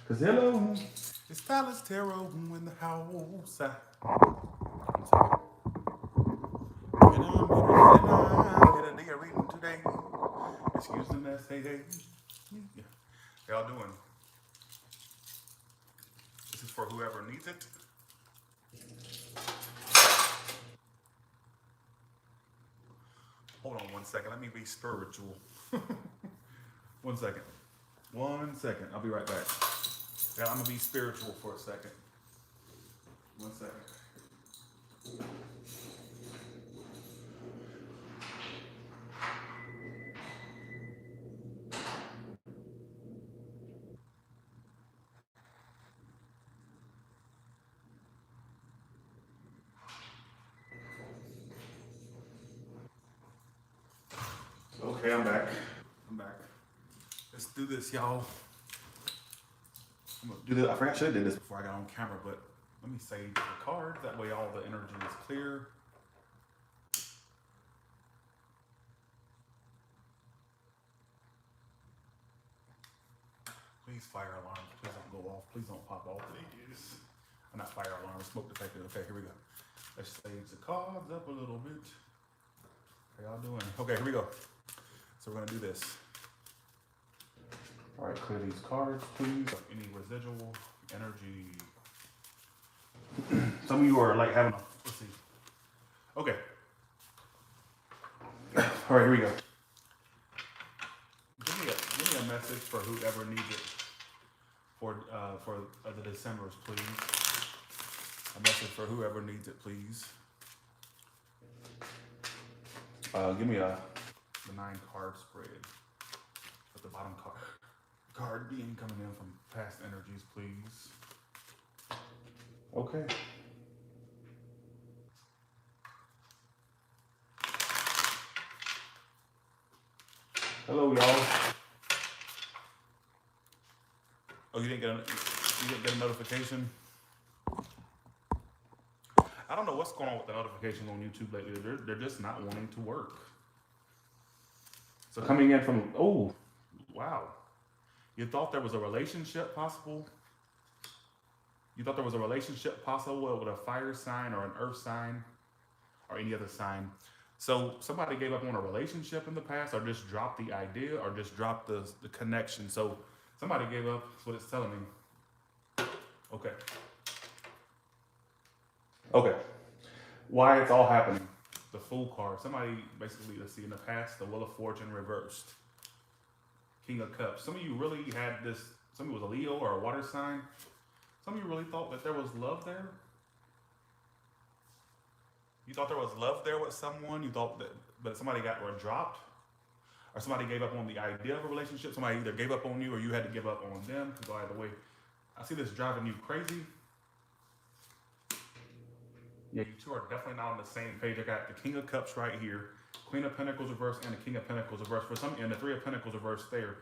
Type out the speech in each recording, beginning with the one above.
Cause hello, it's Dallas Tarot in the house. And I'm here to do a reading today. Excuse me, that say hey. Yeah. How y'all doing? This is for whoever needs it. Hold on 1 second. Let me be spiritual. 1 second. 1 second. I'll be right back. Yeah, I'm gonna be spiritual for a second. 1 second. Okay, I'm back. I'm back. Let's do this, y'all. I'm gonna do this. I forgot I should have did this before I got on camera, but let me save the card. That way all the energy is clear. Please fire alarms. Please don't go off. Please don't pop off. Please. Not fire alarms, smoke detector. Okay, here we go. Let's stage the cards up a little bit. How y'all doing? Okay, here we go. So we're gonna do this. All right, clear these cards, please. Any residual energy. Some of you are like having a, let's see. Okay. All right, here we go. Give me a message for whoever needs it for the Decembers, please. A message for whoever needs it, please. Give me the 9-card spread with the bottom card being coming in from past energies, please. Okay. Hello, y'all. Oh, you didn't get a notification? I don't know what's going on with the notifications on YouTube lately. They're just not wanting to work. So coming in from, oh, wow. You thought there was a relationship possible? You thought there was a relationship possible with a fire sign or an earth sign or any other sign. So somebody gave up on a relationship in the past or just dropped the idea or just dropped the connection. So somebody gave up, that's what it's telling me. Okay. Okay. Why it's all happening. The Fool card. Somebody basically, let's see, in the past, the Wheel of Fortune reversed. King of Cups. Some of you really had this, some of you was a Leo or a water sign. Some of you really thought that there was love there. You thought there was love there with someone. You thought that, but somebody got or dropped. Or somebody gave up on the idea of a relationship. Somebody either gave up on you or you had to give up on them. Go either way. I see this driving you crazy. Yeah, you two are definitely not on the same page. I got the King of Cups right here, Queen of Pentacles reversed, and the King of Pentacles reversed. For some, and the Three of Pentacles reversed there.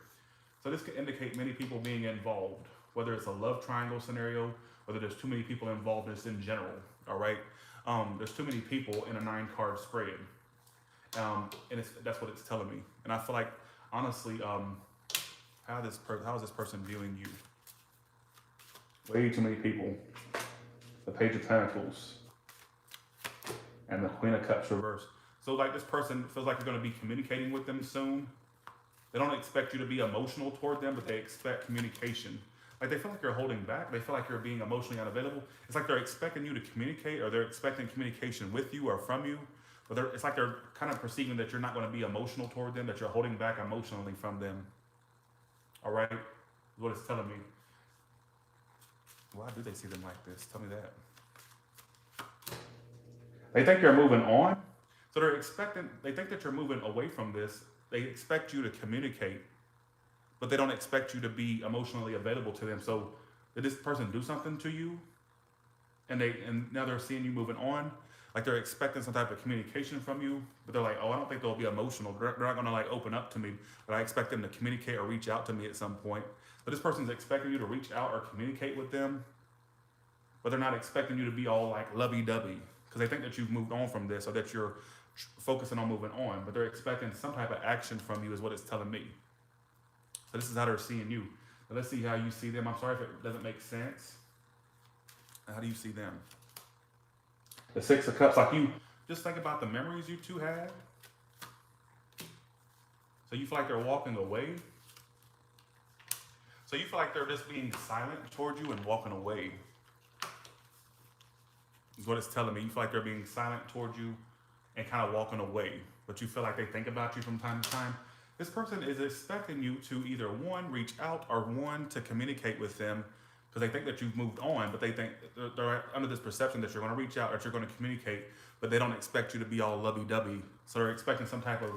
So this could indicate many people being involved, whether it's a love triangle scenario, whether there's too many people involved in this in general. All right, there's too many people in a 9-card spread, and that's what it's telling me. And I feel like, honestly, how is this person viewing you? Way too many people. The Page of Pentacles. And the Queen of Cups reversed. So like this person feels like you're going to be communicating with them soon. They don't expect you to be emotional toward them, but they expect communication. Like they feel like you're holding back. They feel like you're being emotionally unavailable. It's like they're expecting you to communicate or they're expecting communication with you or from you. But it's like they're kind of perceiving that you're not going to be emotional toward them, that you're holding back emotionally from them. All right? Is what it's telling me. Why do they see them like this? Tell me that. They think you're moving on. So they think that you're moving away from this. They expect you to communicate, but they don't expect you to be emotionally available to them. So did this person do something to you? And now they're seeing you moving on. Like they're expecting some type of communication from you, but they're like, oh, I don't think they'll be emotional. They're not gonna like open up to me, but I expect them to communicate or reach out to me at some point. But this person's expecting you to reach out or communicate with them, but they're not expecting you to be all like lovey-dovey. Because they think that you've moved on from this or that you're focusing on moving on, but they're expecting some type of action from you is what it's telling me. So this is how they're seeing you. But let's see how you see them. I'm sorry if it doesn't make sense. How do you see them? The Six of Cups, like you, just think about the memories you two had. So you feel like they're walking away. So you feel like they're just being silent toward you and walking away. Is what it's telling me. You feel like they're being silent toward you and kind of walking away. But you feel like they think about you from time to time. This person is expecting you to either one, reach out, or one, to communicate with them because they think that you've moved on, but they think they're under this perception that you're going to reach out, that you're going to communicate, but they don't expect you to be all lovey-dovey. So they're expecting some type of,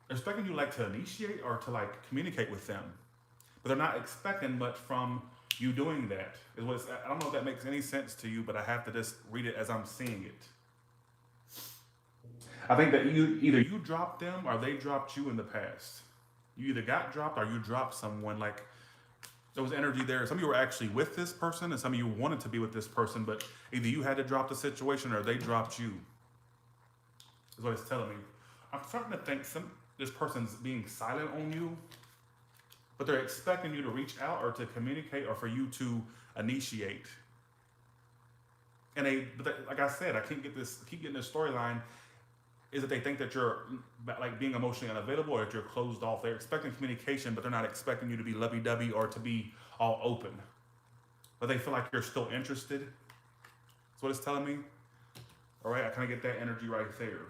they're expecting you like to initiate or to like communicate with them, but they're not expecting much from you doing that. Is what I don't know if that makes any sense to you, but I have to just read it as I'm seeing it. I think that either you dropped them or they dropped you in the past. You either got dropped or you dropped someone. Like there was energy there. Some of you were actually with this person and some of you wanted to be with this person, but either you had to drop the situation or they dropped you. Is what it's telling me. I'm starting to think this person's being silent on you, but they're expecting you to reach out or to communicate or for you to initiate. And like I said, I keep getting this storyline is that they think that you're like being emotionally unavailable or that you're closed off. They're expecting communication, but they're not expecting you to be lovey-dovey or to be all open. But they feel like you're still interested. That's what it's telling me. All right, I kind of get that energy right there.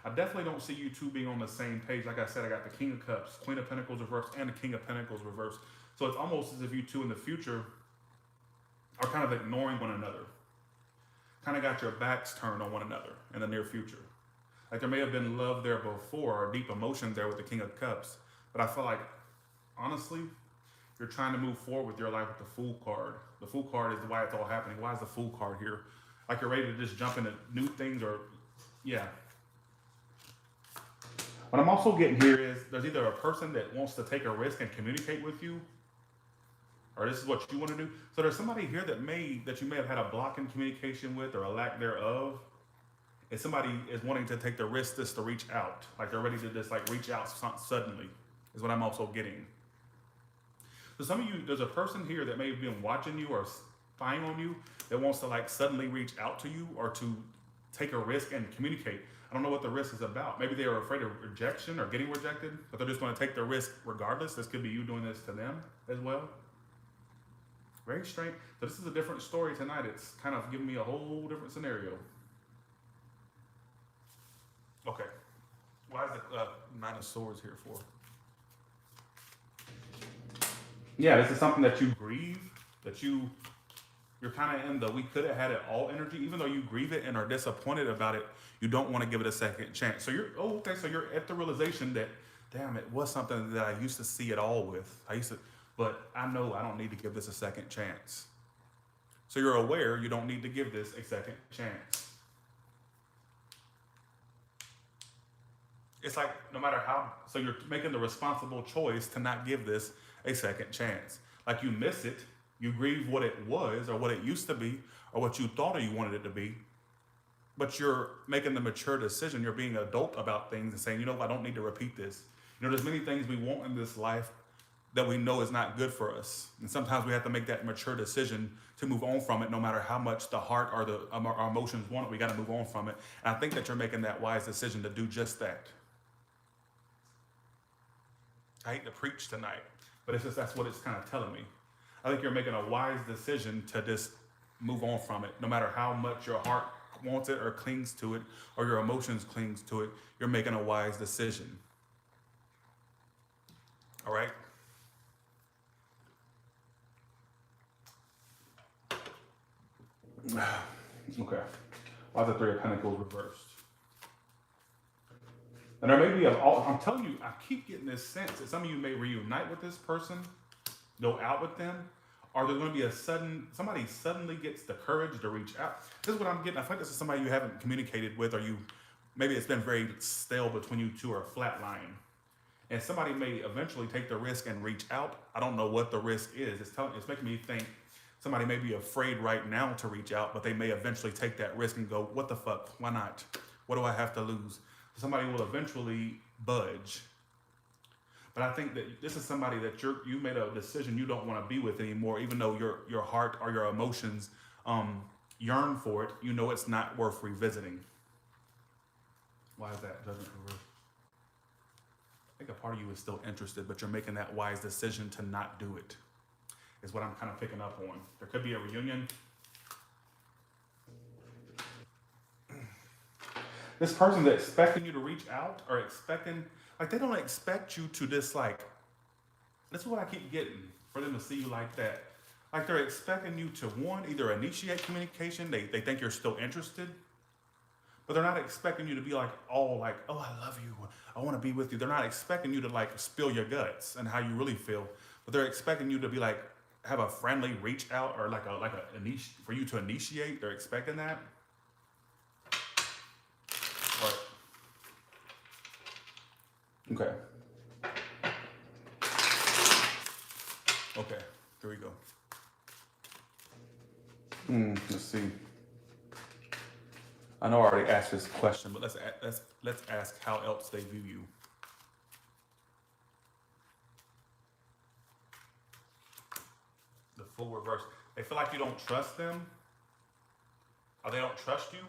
I definitely don't see you two being on the same page. Like I said, I got the King of Cups, Queen of Pentacles reversed, and the King of Pentacles reversed. So it's almost as if you two in the future are kind of ignoring one another. Kind of got your backs turned on one another in the near future. Like there may have been love there before or deep emotion there with the King of Cups. But I feel like, honestly, you're trying to move forward with your life with the Fool card. The Fool card is why it's all happening. Why is the Fool card here? Like you're ready to just jump into new things or, yeah. What I'm also getting here is there's either a person that wants to take a risk and communicate with you, or this is what you want to do. So there's somebody here that you may have had a block in communication with or a lack thereof. And somebody is wanting to take the risk just to reach out. Like they're ready to just like reach out suddenly is what I'm also getting. So some of you, there's a person here that may have been watching you or spying on you that wants to like suddenly reach out to you or to take a risk and communicate. I don't know what the risk is about. Maybe they are afraid of rejection or getting rejected, but they're just going to take the risk regardless. This could be you doing this to them as well. Very strange. So this is a different story tonight. It's kind of giving me a whole different scenario. Okay. Why is the Nine of Swords here for? Yeah, this is something that you grieve, that you're kind of in the we could have had it all energy. Even though you grieve it and are disappointed about it, you don't want to give it a second chance. So so you're at the realization that, damn, it was something that I used to see it all with. But I know I don't need to give this a second chance. So you're aware you don't need to give this a second chance. It's like no matter how, so you're making the responsible choice to not give this a second chance. Like you miss it, you grieve what it was or what it used to be or what you thought you wanted it to be, but you're making the mature decision. You're being adult about things and saying, you know, I don't need to repeat this. You know, there's many things we want in this life that we know is not good for us. And sometimes we have to make that mature decision to move on from it, no matter how much the heart or our emotions want it, we got to move on from it. And I think that you're making that wise decision to do just that. I hate to preach tonight, but it's just, that's what it's kind of telling me. I think you're making a wise decision to just move on from it, no matter how much your heart wants it or clings to it, or your emotions clings to it, you're making a wise decision. All right? Okay. Why is the Three of Pentacles reversed? And there may be I'm telling you, I keep getting this sense that some of you may reunite with this person, go out with them, or there's going to be somebody suddenly gets the courage to reach out. This is what I'm getting. I feel like this is somebody you haven't communicated with, or maybe it's been very stale between you two or flatline. And somebody may eventually take the risk and reach out. I don't know what the risk is. It's making me think somebody may be afraid right now to reach out, but they may eventually take that risk and go, what the fuck? Why not? What do I have to lose? Somebody will eventually budge. But I think that this is somebody that you made a decision you don't want to be with anymore, even though your heart or your emotions yearn for it. You know it's not worth revisiting. Why is that? Judgment reverse. I think a part of you is still interested, but you're making that wise decision to not do it. Is what I'm kind of picking up on. There could be a reunion. This person that's expecting you to reach out or expecting, like they don't expect you to just like, this is what I keep getting for them to see you like that. Like they're expecting you to one, either initiate communication, they think you're still interested, but they're not expecting you to be like all like, oh, I love you, I want to be with you. They're not expecting you to like spill your guts and how you really feel, but they're expecting you to be like, have a friendly reach out or like a for you to initiate. They're expecting that. Right. Okay. Okay. Here we go. Let's see. I know I already asked this question, but let's ask how else they view you. The full reverse. They feel like you don't trust them, or they don't trust you.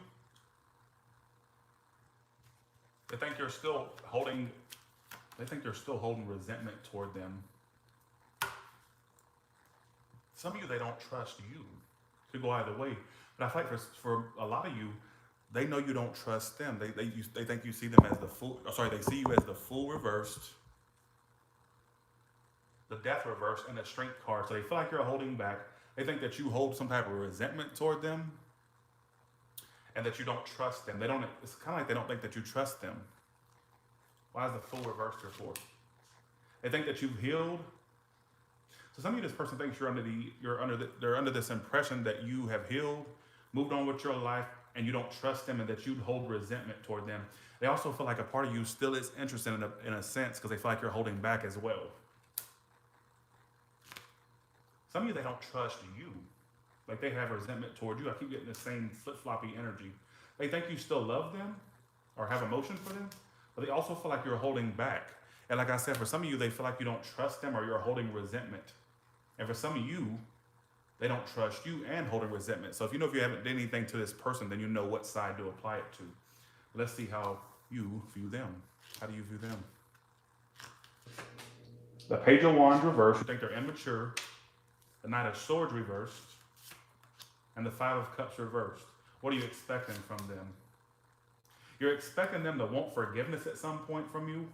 They think you're still holding. They think you're still holding resentment toward them. Some of you, they don't trust you. Could go either way. But I feel like for a lot of you, they know you don't trust them. They think you see them as the full. Sorry, they see you as the full reversed, the death reverse, and the strength card. So they feel like you're holding back. They think that you hold some type of resentment toward them, and that you don't trust them. They don't. It's kind of like they don't think that you trust them. Why is the full reversed here for? They think that you've healed. So some of you, this person thinks they're under this impression that you have healed, moved on with your life, and you don't trust them, and that you'd hold resentment toward them. They also feel like a part of you still is interested in a sense because they feel like you're holding back as well. Some of you, they don't trust you. Like they have resentment toward you. I keep getting the same flip-floppy energy. They think you still love them or have emotion for them, but they also feel like you're holding back. And like I said, for some of you, they feel like you don't trust them or you're holding resentment. And for some of you, they don't trust you and holding resentment. So if you haven't done anything to this person, then you know what side to apply it to. Let's see how you view them. How do you view them? The Page of Wands reversed. You think they're immature. The Knight of Swords reversed. And the Five of Cups reversed. What are you expecting from them? You're expecting them to want forgiveness at some point from you.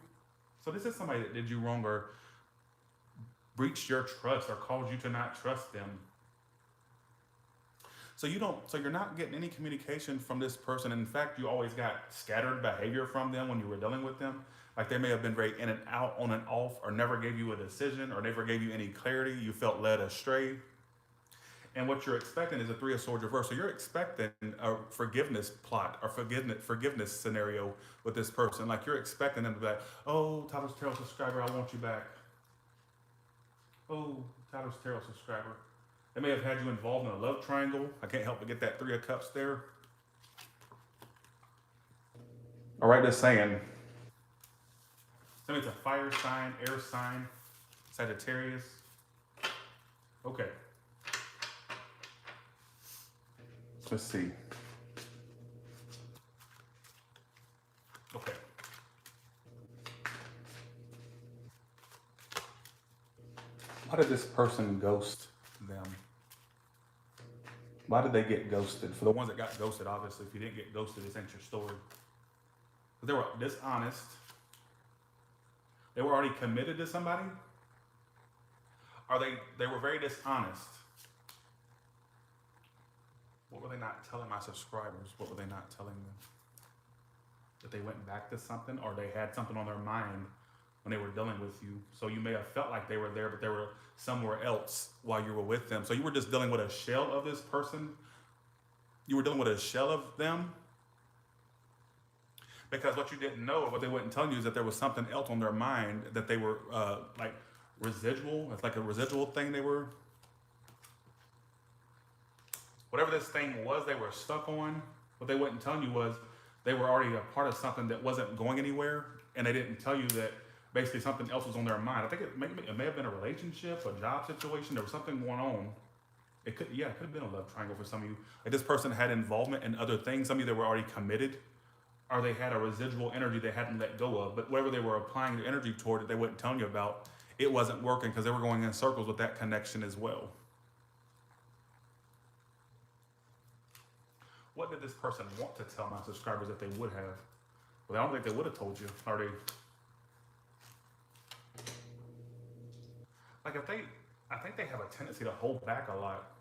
So this is somebody that did you wrong or breached your trust or caused you to not trust them. So you're not getting any communication from this person. In fact, you always got scattered behavior from them when you were dealing with them. Like they may have been very in and out, on and off, or never gave you a decision, or never gave you any clarity. You felt led astray. And what you're expecting is a Three of Swords reverse. So you're expecting a forgiveness plot or forgiveness scenario with this person. Like you're expecting them to be like, oh, Tyler's Tarot subscriber, I want you back. Oh, Tyler's Tarot subscriber. They may have had you involved in a love triangle. I can't help but get that Three of Cups there. All right, just saying. So it's a fire sign, air sign, Sagittarius. Okay. Let's see. Okay. Why did this person ghost them? Why did they get ghosted? For the ones that got ghosted, obviously, if you didn't get ghosted, this ain't your story. But they were dishonest. They were already committed to somebody. Or they were very dishonest. What were they not telling my subscribers? What were they not telling them? That they went back to something, or they had something on their mind when they were dealing with you. So you may have felt like they were there, but they were somewhere else while you were with them. So you were just dealing with a shell of this person. You were dealing with a shell of them. Because what you didn't know, what they wouldn't tell you, is that there was something else on their mind that they were like residual. It's like a residual thing they were. Whatever this thing was they were stuck on, what they wouldn't tell you was they were already a part of something that wasn't going anywhere, and they didn't tell you that basically something else was on their mind. I think it may have been a relationship, a job situation. There was something going on. It could have been a love triangle for some of you. Like this person had involvement in other things. Some of you, they were already committed, or they had a residual energy they hadn't let go of. But whatever they were applying their energy toward it, they weren't telling you about. It wasn't working because they were going in circles with that connection as well. What did this person want to tell my subscribers if they would have? Well, I don't think they would have told you. Are they? Like I think they have a tendency to hold back a lot.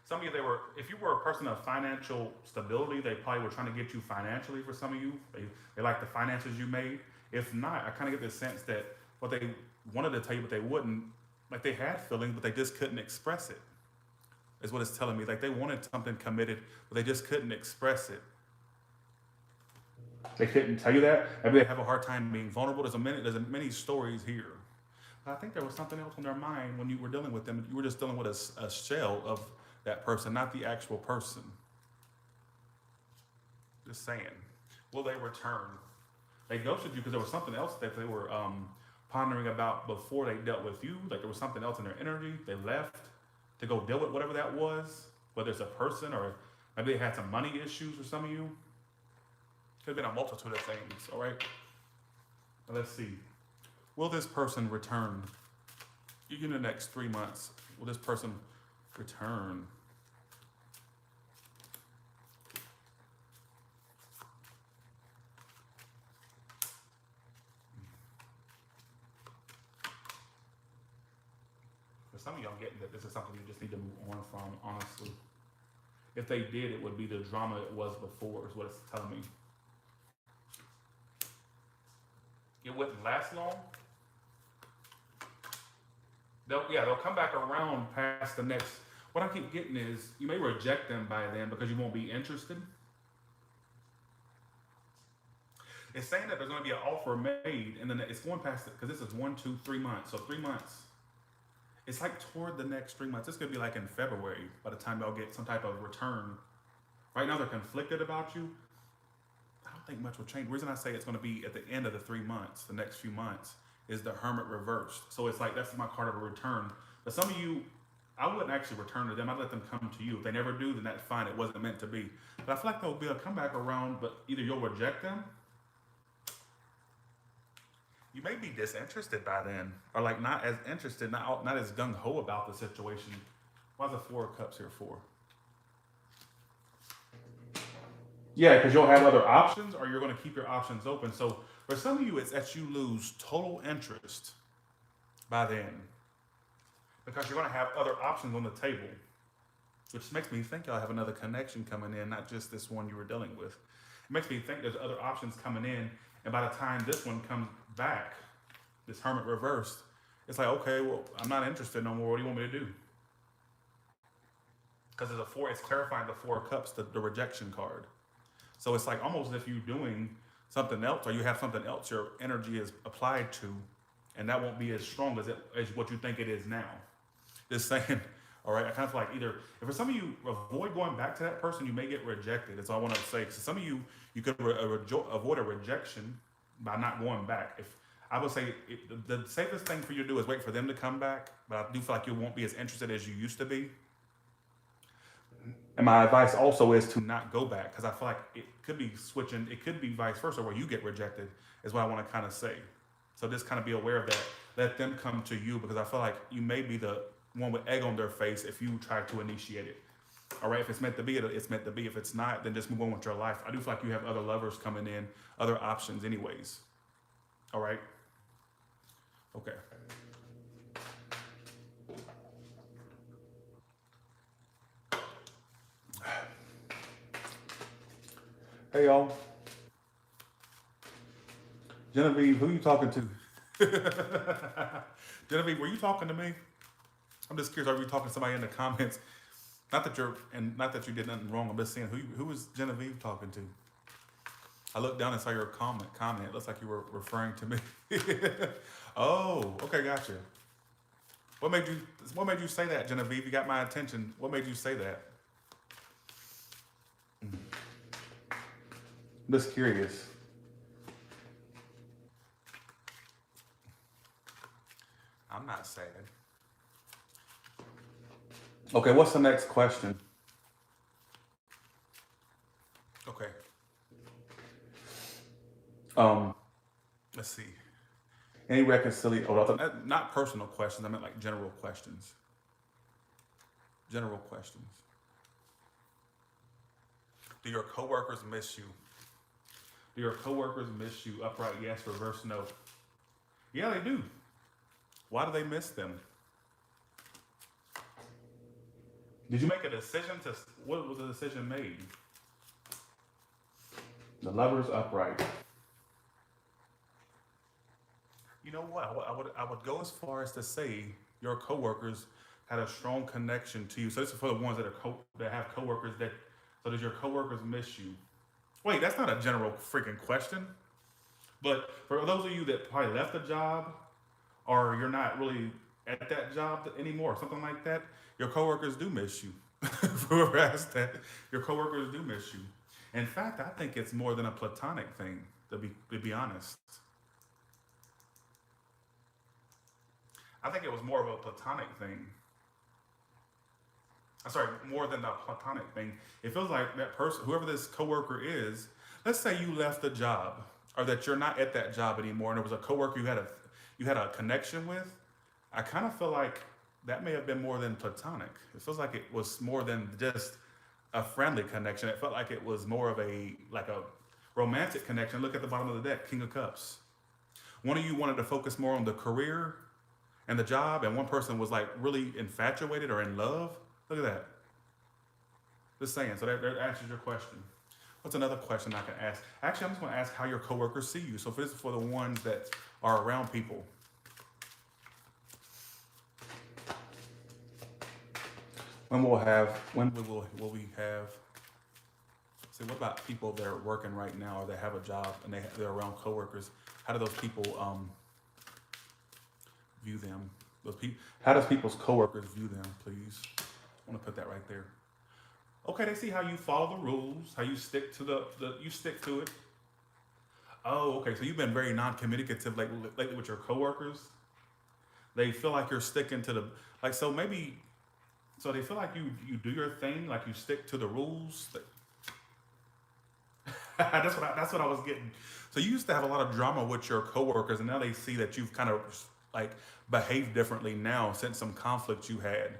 Some of you, if you were a person of financial stability, they probably were trying to get you financially for some of you. They like the finances you made. If not, I kind of get the sense that what they wanted to tell you, but they wouldn't, like they had feelings, but they just couldn't express it, is what it's telling me. Like they wanted something committed, but they just couldn't express it. They couldn't tell you that. Maybe they have a hard time being vulnerable. There's many stories here. But I think there was something else on their mind when you were dealing with them. You were just dealing with a shell of that person, not the actual person. Just saying. Will they return? They ghosted you because there was something else that they were pondering about before they dealt with you. Like there was something else in their energy. They left to go deal with whatever that was, whether it's a person or maybe they had some money issues for some of you. Could have been a multitude of things, all right? Now let's see. Will this person return? In the next 3 months, will this person return? For some of you, I'm getting that this is something you just need to move on from, honestly. If they did, it would be the drama it was before, is what it's telling me. It wouldn't last long. They'll come back around past the next. What I keep getting is you may reject them by then because you won't be interested. It's saying that there's going to be an offer made, and then it's going past it because this is 1, 2, 3 months. So 3 months. It's like toward the next 3 months. It's going to be like in February by the time they'll get some type of return. Right now they're conflicted about you. I don't think much will change. The reason I say it's going to be at the end of the 3 months, the next few months, is the Hermit reversed. So it's like that's my card of a return. But some of you, I wouldn't actually return to them. I'd let them come to you. If they never do, then that's fine. It wasn't meant to be. But I feel like there'll be a comeback around, but either you'll reject them. You may be disinterested by then, or like not as interested, not as gung-ho about the situation. Why's the 4 of Cups here for? Yeah, because you'll have other options, or you're going to keep your options open. So for some of you, it's that you lose total interest by then, because you're going to have other options on the table, which makes me think y'all have another connection coming in, not just this one you were dealing with. It makes me think there's other options coming in, and by the time this one comes back, this Hermit reversed, it's like, okay, well, I'm not interested no more. What do you want me to do? Because there's a 4, it's clarifying the 4 of Cups, the rejection card. So it's like almost as if you're doing something else, or you have something else your energy is applied to, and that won't be as strong as what you think it is now. Just saying, all right, I kind of feel like either, if for some of you, avoid going back to that person, you may get rejected. That's all I want to say. So some of you, you could avoid a rejection by not going back. If I would say the safest thing for you to do is wait for them to come back, but I do feel like you won't be as interested as you used to be. And my advice also is to not go back, because I feel like it could be switching. It could be vice versa, where you get rejected, is what I want to kind of say. So just kind of be aware of that. Let them come to you, because I feel like you may be the one with egg on their face if you try to initiate it. All right, if it's meant to be, it's meant to be. If it's not, then just move on with your life. I do feel like you have other lovers coming in, other options anyways. All right? Okay. Hey, y'all. Genevieve, who you talking to? Genevieve, were you talking to me? I'm just curious, are you talking to somebody in the comments? Not that you did nothing wrong. I'm just saying, who was Genevieve talking to? I looked down and saw your comment. It looks like you were referring to me. Oh, okay, gotcha. What made you say that, Genevieve? You got my attention. What made you say that? I'm just curious. not sad. Okay, what's the next question? Okay. Let's see. Any reconciliation? Oh, not personal questions. I meant like general questions. General questions. Do your coworkers miss you? Do your coworkers miss you? Upright yes, reverse no. Yeah, they do. Why do they miss them? Did you make a decision to? What was the decision made? The lovers upright. You know what? I would go as far as to say your coworkers had a strong connection to you. So this is for the ones that are that have coworkers that. So does your coworkers miss you? Wait, that's not a general freaking question. But for those of you that probably left a job, or you're not really at that job anymore, something like that, your coworkers do miss you. Whoever asked that, your coworkers do miss you. In fact, I think it's more than a platonic thing, to be honest. I think it was more of a platonic thing. I'm sorry, more than a platonic thing. It feels like that person, whoever this coworker is, let's say you left the job, or that you're not at that job anymore, and there was a coworker you had a connection with. I kind of feel like that may have been more than platonic. It feels like it was more than just a friendly connection. It felt like it was more of a romantic connection. Look at the bottom of the deck, King of Cups. One of you wanted to focus more on the career and the job, and one person was like really infatuated or in love. Look at that. Just saying. So that answers your question. What's another question I can ask? Actually, I'm just going to ask how your coworkers see you. So this is for the ones that are around people. When will we have? See, what about people that are working right now, or that have a job and they're around coworkers? How do those people view them? How does people's coworkers view them? Please, I want to put that right there. Okay, they see how you follow the rules, how you stick to you stick to it. Oh, okay. So you've been very non-communicative lately with your coworkers. They feel like you're sticking to so they feel like you do your thing, like you stick to the rules. That's what I was getting. So you used to have a lot of drama with your coworkers, and now they see that you've kind of like behaved differently now since some conflict you had.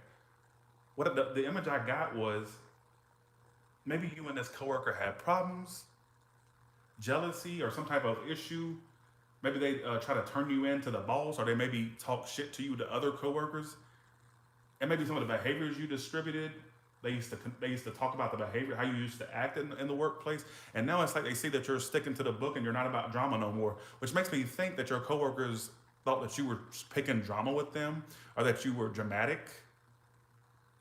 What the image I got was maybe you and this coworker had problems, jealousy, or some type of issue. Maybe they try to turn you into the boss, or they maybe talk shit to you to other coworkers. And maybe some of the behaviors you distributed, they used to talk about the behavior, how you used to act in the workplace. And now it's like they see that you're sticking to the book and you're not about drama no more, which makes me think that your coworkers thought that you were picking drama with them, or that you were dramatic.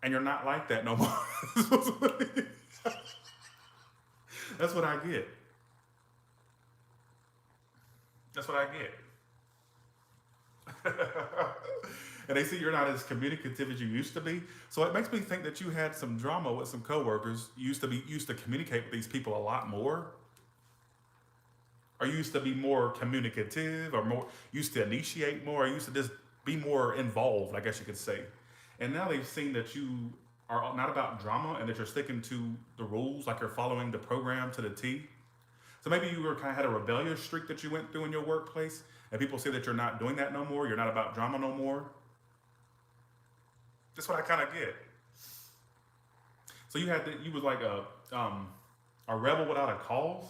And you're not like that no more. That's what I get. That's what I get. And they see you're not as communicative as you used to be. So it makes me think that you had some drama with some coworkers. You used to communicate with these people a lot more. Or you used to be more communicative, or more used to initiate more, or used to just be more involved, I guess you could say. And now they've seen that you are not about drama, and that you're sticking to the rules, like you're following the program to the T. So maybe you had a rebellious streak that you went through in your workplace, and people see that you're not doing that no more. You're not about drama no more. That's what I kind of get. So you was like a rebel without a cause.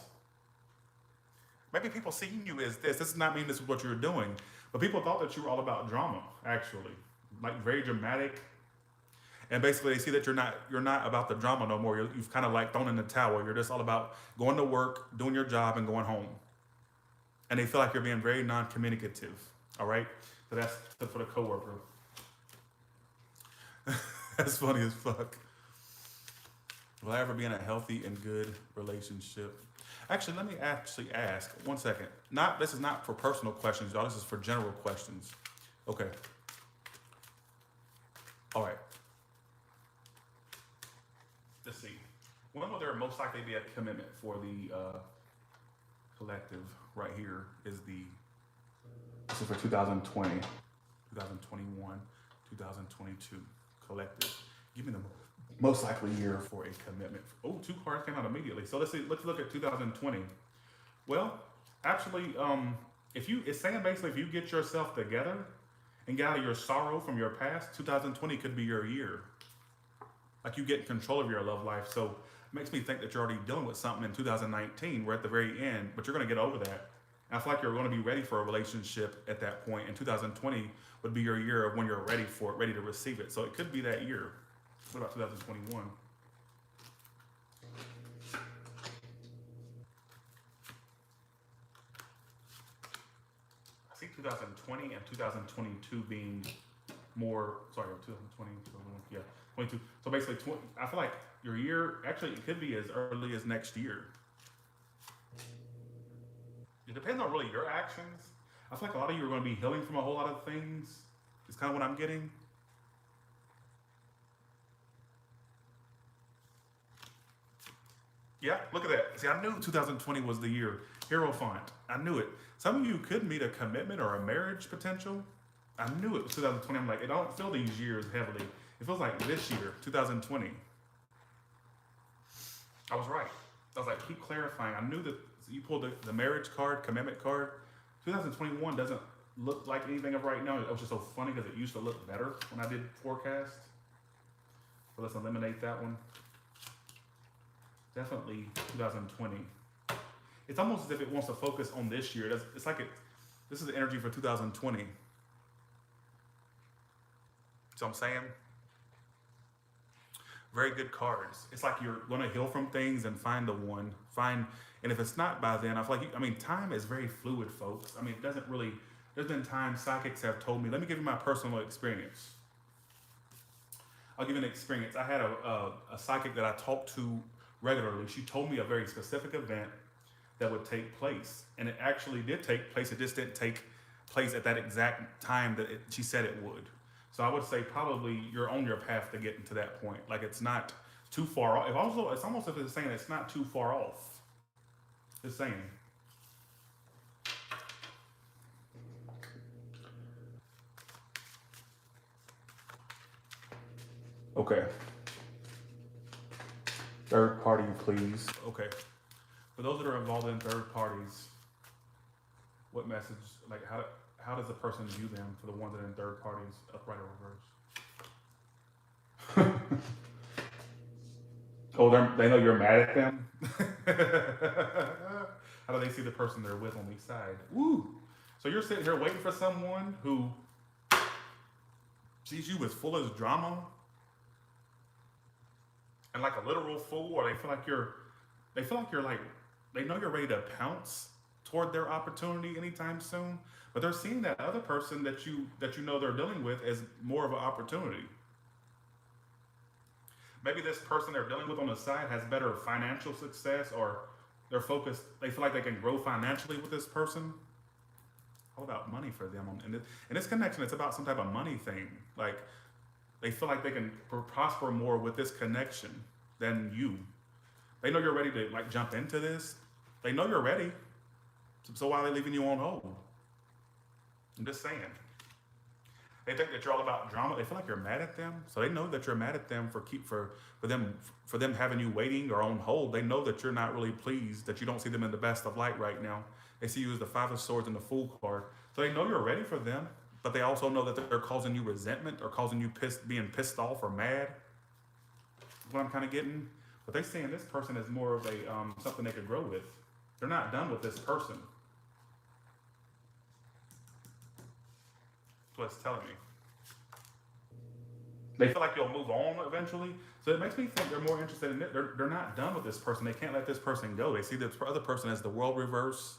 Maybe people seeing you as this. This does not mean this is what you're doing, but people thought that you were all about drama, actually, like very dramatic. And basically, they see that you're not about the drama no more. You've kind of like thrown in the towel. You're just all about going to work, doing your job, and going home. And they feel like you're being very non-communicative. All right, so that's for the coworker. That's funny as fuck. Will I ever be in a healthy and good relationship? Actually, let me ask. 1 second. This is not for personal questions, y'all. This is for general questions. Okay. All right. Let's see. When will there most likely be a commitment for the collective? Right here is this is for 2020. 2021, 2022. Collective. Give me the most likely year for a commitment. Oh, two cards came out immediately. So let's see. Let's look at 2020. Well, actually, it's saying basically if you get yourself together and get out of your sorrow from your past, 2020 could be your year. Like you get control of your love life. So it makes me think that you're already dealing with something in 2019. We're at the very end, but you're going to get over that. And I feel like you're going to be ready for a relationship at that point. And 2020 would be your year of when you're ready for it, ready to receive it. So it could be that year. What about 2021? I see 2020 and 2022 being more, sorry, 2020, yeah, 22. So basically, I feel like your year, actually, it could be as early as next year. It depends on really your actions. I feel like a lot of you are going to be healing from a whole lot of things. It's kind of what I'm getting. Yeah, look at that. See, I knew 2020 was the year. Hierophant. I knew it. Some of you could meet a commitment or a marriage potential. I knew it was 2020. I'm like, I don't feel these years heavily. It feels like this year, 2020. I was right. I was like, keep clarifying. I knew that you pulled the marriage card, commitment card. 2021 doesn't look like anything of right now. It was just so funny because it used to look better when I did forecast. So let's eliminate that one. Definitely 2020. It's almost as if it wants to focus on this year. It's like this is the energy for 2020. So I'm saying, very good cards. It's like you're going to heal from things and find the one. And if it's not by then, I feel like, time is very fluid, folks. It doesn't really, there's been times psychics have told me, let me give you my personal experience. I'll give you an experience. I had a psychic that I talked to regularly. She told me a very specific event that would take place. And it actually did take place. It just didn't take place at that exact time that she said it would. So I would say probably you're on your path to getting to that point. Like it's not too far off. It's almost as if it's saying it's not too far off. Just saying. Okay. Third party, please. Okay. For those that are involved in third parties, what message, like how does the person view them for the ones that are in third parties, upright or reverse? Oh, they know you're mad at them? How do they see the person they're with on the side? Woo! So you're sitting here waiting for someone who sees you as full of drama and like a literal fool, or they feel like you're like, they know you're ready to pounce toward their opportunity anytime soon, but they're seeing that other person that you know they're dealing with as more of an opportunity. Maybe this person they're dealing with on the side has better financial success, or they're focused, they feel like they can grow financially with this person. All about money for them. In this connection, it's about some type of money thing. Like they feel like they can prosper more with this connection than you. They know you're ready to like jump into this. They know you're ready. So why are they leaving you on hold? I'm just saying. They think that you're all about drama. They feel like you're mad at them. So they know that you're mad at them for them having you waiting or on hold. They know that you're not really pleased, that you don't see them in the best of light right now. They see you as the Five of Swords and the Fool card. So they know you're ready for them, but they also know that they're causing you resentment or causing you being pissed off or mad. That's what I'm kind of getting. But they're saying this person is more of a something they could grow with. They're not done with this person. That's what it's telling me. They feel like you'll move on eventually. So it makes me think they're more interested in it. They're not done with this person. They can't let this person go. They see this other person as the World reverse,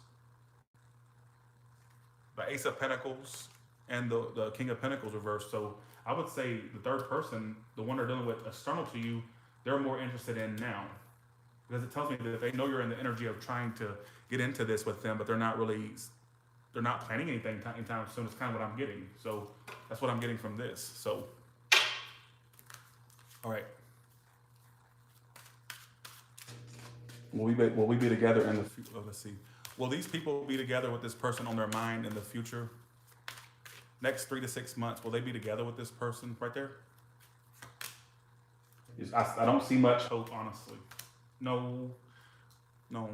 the Ace of Pentacles, and the King of Pentacles reverse. So I would say the third person, the one they're dealing with external to you, they're more interested in now. Because it tells me that they know you're in the energy of trying to get into this with them, but they're not planning anything anytime soon. It's kind of what I'm getting. So that's what I'm getting from this. So, all right. Will we be together in the future? Oh, let's see. Will these people be together with this person on their mind in the future? Next 3 to 6 months, will they be together with this person right there? I don't see much hope, honestly. No, no.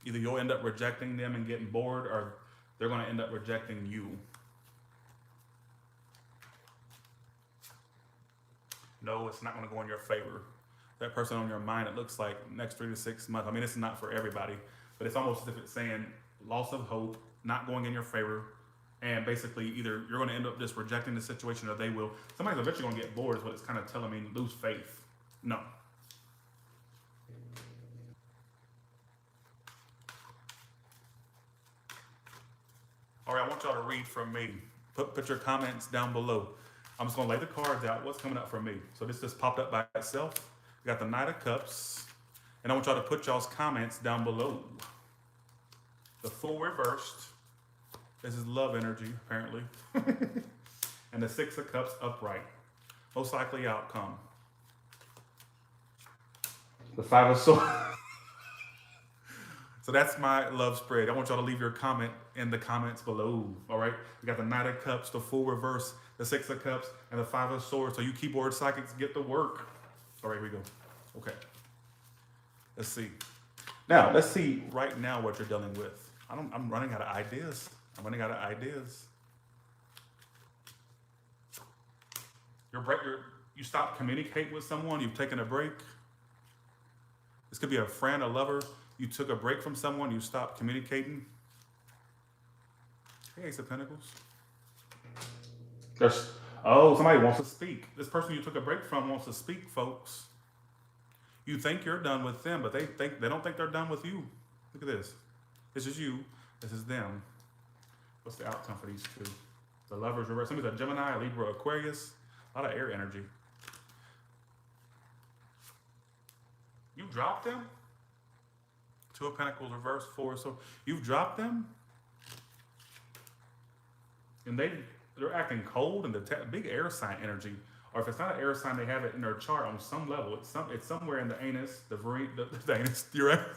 Either you'll end up rejecting them and getting bored, or they're going to end up rejecting you. No, it's not going to go in your favor. That person on your mind, it looks like next 3 to 6 months. I mean, it's not for everybody, but it's almost as if it's saying loss of hope, not going in your favor, and basically either you're going to end up just rejecting the situation or they will. Somebody's eventually going to get bored is what it's kind of telling me. Lose faith. No. All right, I want y'all to read from me. Put your comments down below. I'm just going to lay the cards out. What's coming up for me? So this just popped up by itself. We got the Knight of Cups. And I want y'all to put y'all's comments down below. The Fool reversed. This is love energy, apparently. And the Six of Cups upright. Most likely outcome. The Five of Swords. So that's my love spread. I want y'all to leave your comment in the comments below. All right. We got the Knight of Cups, the Fool reverse, the Six of Cups, and the Five of Swords. So you keyboard psychics, get to work. All right, here we go. Okay. Let's see. Now, let's see right now what you're dealing with. I'm running out of ideas. You stopped communicating with someone. You've taken a break. This could be a friend, a lover. You took a break from someone. You stopped communicating. Hey, Ace of Pentacles. Somebody wants to speak. This person you took a break from wants to speak, folks. You think you're done with them, but they don't think they're done with you. Look at this. This is you. This is them. What's the outcome for these two? The Lovers reverse. Somebody's a Gemini, a Libra, Aquarius. A lot of air energy. You dropped them? Two of Pentacles reverse, Four. So you've dropped them? And they're acting cold and big air sign energy. Or if it's not an air sign, they have it in their chart on some level. It's somewhere in the anus, the anus, Uranus.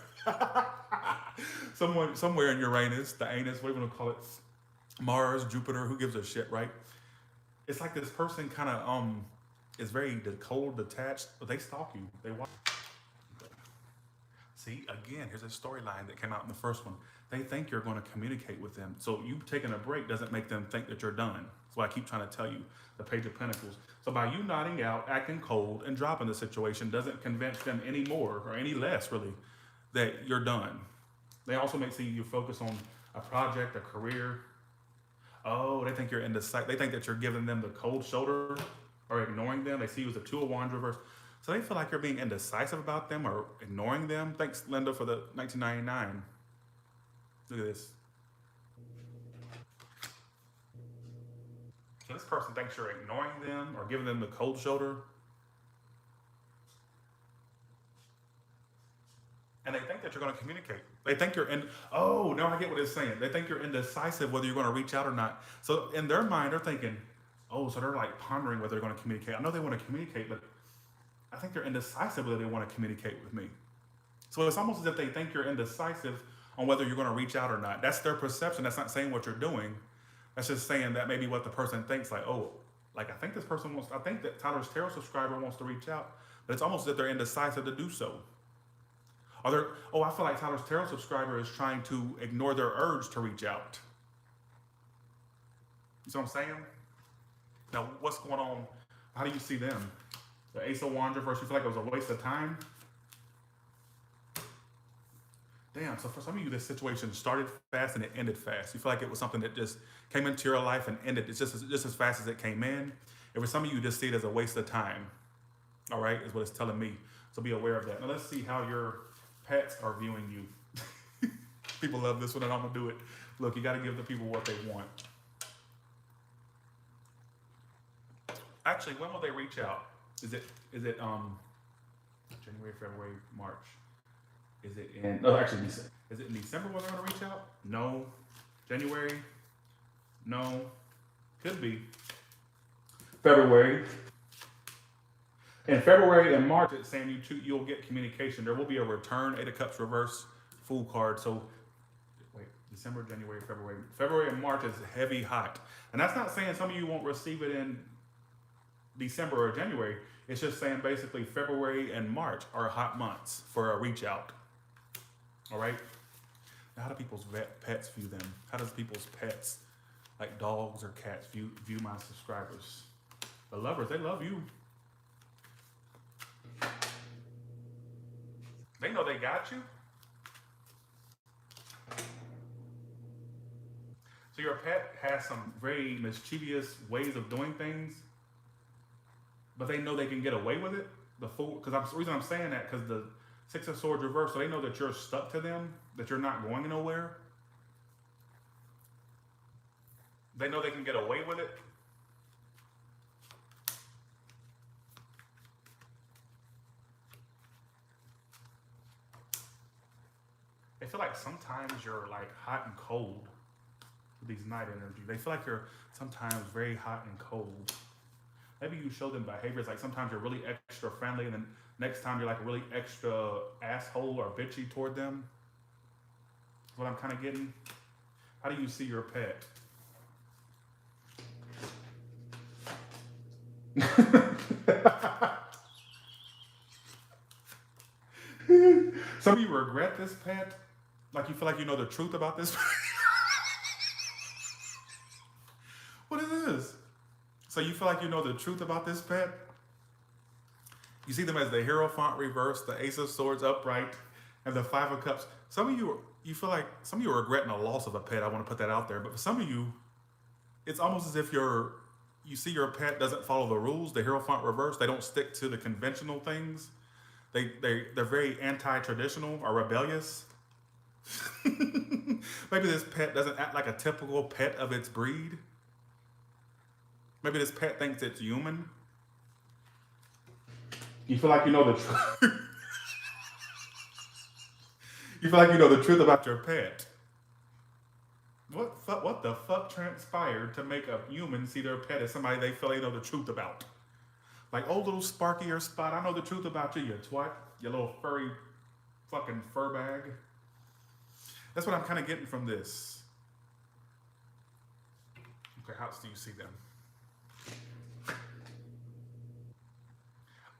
Somewhere in Uranus, the anus, what do you want to call it? Mars, Jupiter, who gives a shit, right? It's like this person kind of is very cold, detached, but they stalk you. They watch. See, again, here's a storyline that came out in the first one. They think you're going to communicate with them. So you taking a break doesn't make them think that you're done. That's why I keep trying to tell you, the Page of Pentacles. So by you nodding out, acting cold, and dropping the situation doesn't convince them any more, or any less really, that you're done. They also may see you focus on a project, a career. Oh, they think you're indecisive. They think that you're giving them the cold shoulder or ignoring them. They see you as a Two of Wands reverse. So they feel like you're being indecisive about them or ignoring them. Thanks, Linda, for the 1999. Look at this. So this person thinks you're ignoring them or giving them the cold shoulder. And they think that you're going to communicate. They think you're now I get what it's saying. They think you're indecisive whether you're going to reach out or not. So in their mind, they're thinking, so they're like pondering whether they're going to communicate. I know they want to communicate, but I think they're indecisive whether they want to communicate with me. So it's almost as if they think you're indecisive on whether you're going to reach out or not. That's their perception. That's not saying what you're doing. That's just saying that maybe what the person thinks, I think this person I think that Tyler's Tarot subscriber wants to reach out, but it's almost as if they're indecisive to do so. I feel like Tyler's Tarot subscriber is trying to ignore their urge to reach out. You see what I'm saying? Now, what's going on? How do you see them? The Ace of Wands reverse, you feel like it was a waste of time? Damn, so for some of you, this situation started fast and it ended fast. You feel like it was something that just came into your life and ended. It's just as fast as it came in. And for some of you, just see it as a waste of time. All right, is what it's telling me. So be aware of that. Now let's see how your pets are viewing you. People love this one and I'm gonna do it. Look, you gotta give the people what they want. Actually, when will they reach out? Is it January, February, March? Is it in is it in December when they're gonna reach out? No. January? No. Could be. February. In February and March, it's saying you'll get communication. There will be a return, Eight of Cups reverse, Fool card. So, wait, December, January, February. February and March is heavy hot. And that's not saying some of you won't receive it in December or January. It's just saying basically February and March are hot months for a reach out. All right? Now, how do people's pets view them? How does people's pets, like dogs or cats, view my subscribers? The lovers, they love you. They know they got you. So your pet has some very mischievous ways of doing things, but they know they can get away with it. The reason I'm saying that, because the Six of Swords reversed, so they know that you're stuck to them, that you're not going nowhere. They know they can get away with it. They feel like sometimes you're like hot and cold with these night energy. They feel like you're sometimes very hot and cold. Maybe you show them behaviors like sometimes you're really extra friendly, and then next time you're like really extra asshole or bitchy toward them. That's what I'm kind of getting. How do you see your pet? Some of you regret this pet. Like you feel like you know the truth about this. What is this? So you feel like you know the truth about this pet? You see them as the Hierophant reversed, the Ace of Swords upright, and the Five of Cups. Some of you feel like some of you are regretting a loss of a pet. I want to put that out there. But for some of you, it's almost as if you see your pet doesn't follow the rules, the Hierophant reversed. They don't stick to the conventional things. They're very anti-traditional or rebellious. Maybe this pet doesn't act like a typical pet of its breed. Maybe this pet thinks it's human. You feel like you know the truth. You feel like you know the truth about your pet. What the fuck transpired to make a human see their pet as somebody they feel they know the truth about? Like, oh, little Sparky or Spot, I know the truth about you, you twat. You little furry fucking fur bag. That's what I'm kind of getting from this. Okay, how else do you see them?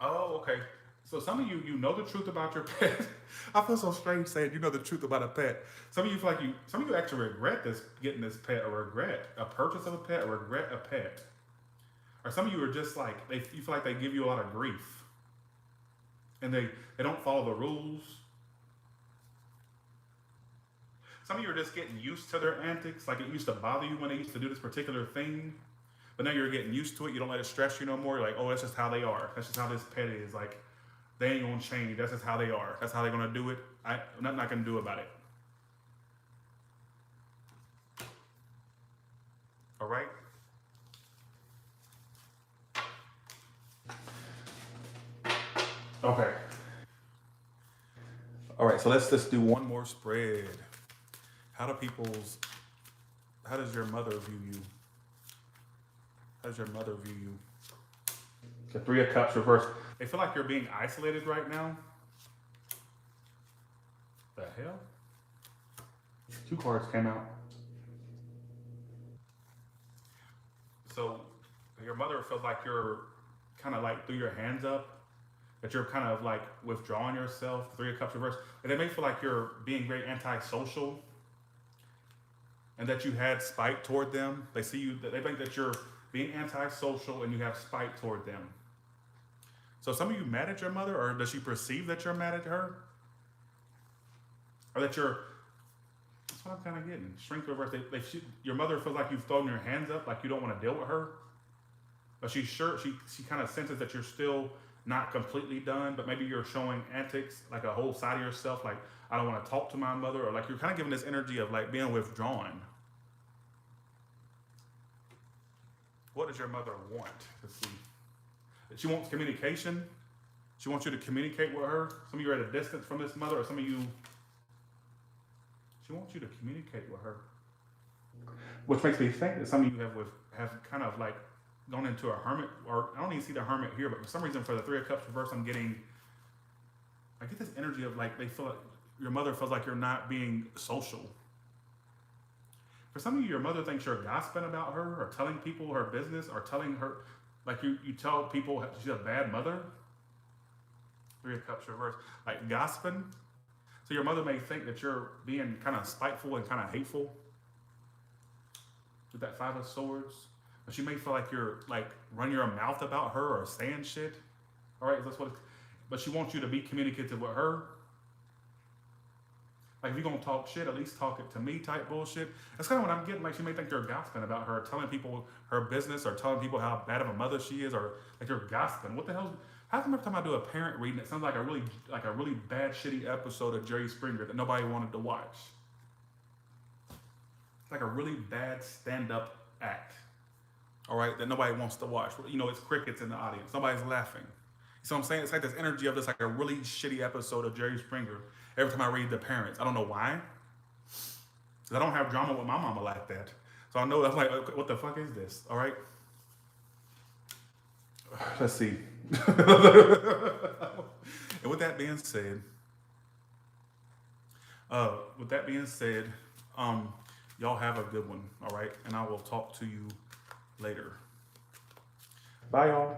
Oh, okay. So some of you know the truth about your pet. I feel so strange saying you know the truth about a pet. Some of you feel like some of you actually regret getting this pet, or regret a purchase of a pet, or regret a pet. Or some of you are just like, you feel like they give you a lot of grief. And they don't follow the rules. Some of you are just getting used to their antics. Like it used to bother you when they used to do this particular thing. But now you're getting used to it. You don't let it stress you no more. You're like, oh, that's just how they are. That's just how this pet is. Like, they ain't gonna change. That's just how they are. That's how they're gonna do it. Nothing I can do about it. All right? Okay. All right, so let's just do one more spread. How does your mother view you? How does your mother view you? The Three of Cups reversed. They feel like you're being isolated right now. The hell? 2 cards came out. So your mother feels like you're kind of like threw your hands up, that you're kind of like withdrawing yourself. The Three of Cups reversed. And they may feel like you're being very antisocial, and that you had spite toward them. They see you, they think that you're being antisocial and you have spite toward them. So some of you mad at your mother, or does she perceive that you're mad at her? Or that that's what I'm kind of getting. Strength reverse. Your mother feels like you've thrown your hands up, like you don't want to deal with her. But she kind of senses that you're still not completely done, but maybe you're showing antics, like a whole side of yourself, like I don't want to talk to my mother, or like you're kind of giving this energy of like being withdrawn. What does your mother want? Let's see. She wants communication. She wants you to communicate with her. Some of you are at a distance from this mother, or some of you, she wants you to communicate with her. Which makes me think that some of you have kind of like gone into a hermit, or I don't even see the hermit here, but for some reason for the Three of Cups reverse, I get this energy of like they feel like your mother feels like you're not being social. For some of you, your mother thinks you're gossiping about her or telling people her business or telling her, like you tell people she's a bad mother. Three of Cups reversed. Like gossiping. So your mother may think that you're being kind of spiteful and kind of hateful with that Five of Swords. But she may feel like you're like running your mouth about her or saying shit. All right, that's what. But she wants you to be communicative with her. Like if you're gonna talk shit, at least talk it to me type bullshit. That's kind of what I'm getting. Like she may think you're gossiping about her, telling people her business, or telling people how bad of a mother she is, or like you're gossiping. What the hell? How come every time I do a parent reading, it sounds like a really bad, shitty episode of Jerry Springer that nobody wanted to watch? It's like a really bad stand-up act. All right, that nobody wants to watch. You know, it's crickets in the audience. Nobody's laughing. So I'm saying it's like this energy of this like a really shitty episode of Jerry Springer. Every time I read The Parents, I don't know why. Because I don't have drama with my mama like that. So I know that's like, what the fuck is this? All right. Let's see. And with that being said, y'all have a good one. All right. And I will talk to you later. Bye, y'all.